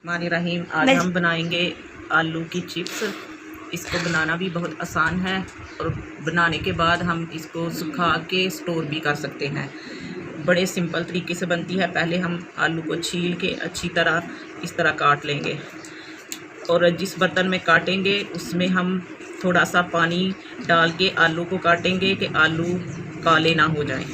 मानी रहीम, आज हम बनाएंगे आलू की चिप्स। इसको बनाना भी बहुत आसान है और बनाने के बाद हम इसको सुखा के स्टोर भी कर सकते हैं। बड़े सिंपल तरीके से बनती है। पहले हम आलू को छील के अच्छी तरह इस तरह काट लेंगे और जिस बर्तन में काटेंगे उसमें हम थोड़ा सा पानी डाल के आलू को काटेंगे कि आलू काले ना हो जाएं।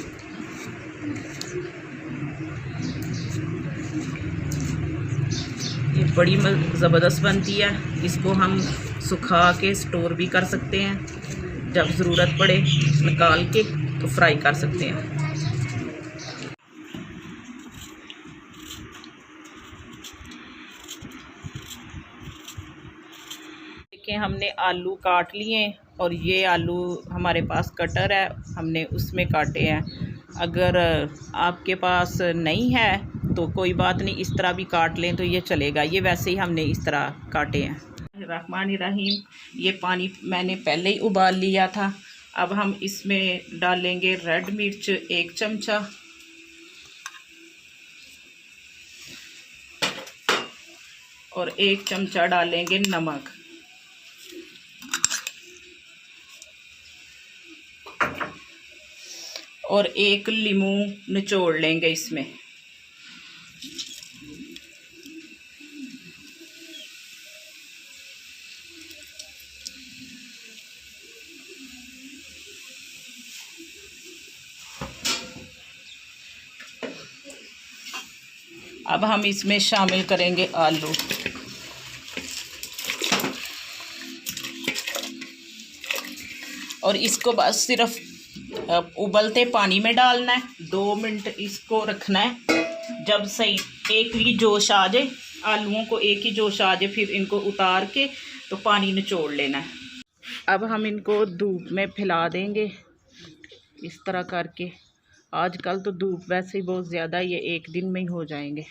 ये बड़ी ज़बरदस्त बनती है। इसको हम सुखा के स्टोर भी कर सकते हैं, जब ज़रूरत पड़े निकाल के तो फ्राई कर सकते हैं। देखिए, हमने आलू काट लिए और ये आलू हमारे पास कटर है, हमने उसमें काटे हैं। अगर आपके पास नहीं है तो कोई बात नहीं, इस तरह भी काट लें तो ये चलेगा। ये वैसे ही हमने इस तरह काटे हैं। रहमानिर्रहीम, ये पानी मैंने पहले ही उबाल लिया था। अब हम इसमें डालेंगे रेड मिर्च 1 चमचा, और 1 चमचा डालेंगे नमक, और 1 लीमू निचोड़ लेंगे इसमें। अब हम इसमें शामिल करेंगे आलू। और इसको बस सिर्फ उबलते पानी में डालना है। 2 मिनट इसको रखना है। जब सही एक ही जोश आ जाए, आलूओं को एक ही जोश आ जाए, फिर इनको उतार के तो पानी निचोड़ लेना है। अब हम इनको धूप में फैला देंगे इस तरह करके। आजकल तो धूप वैसे ही बहुत ज़्यादा, ये 1 दिन में ही हो जाएंगे।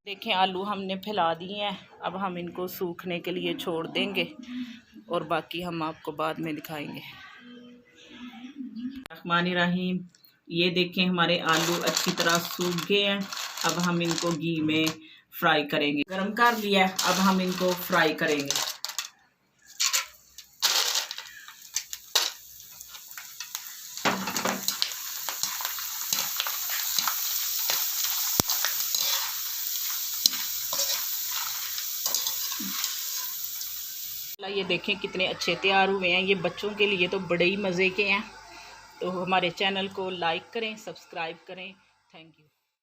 देखें, आलू हमने फैला दिए हैं। अब हम इनको सूखने के लिए छोड़ देंगे और बाकी हम आपको बाद में दिखाएंगे। रहमानिर्रहीम, ये देखें, हमारे आलू अच्छी तरह सूख गए हैं। अब हम इनको घी में फ्राई करेंगे। गरम कर लिया है, अब हम इनको फ्राई करेंगे। ये देखें कितने अच्छे तैयार हुए हैं। ये बच्चों के लिए तो बड़े ही मज़े के हैं। तो हमारे चैनल को लाइक करें, सब्सक्राइब करें। Thank you.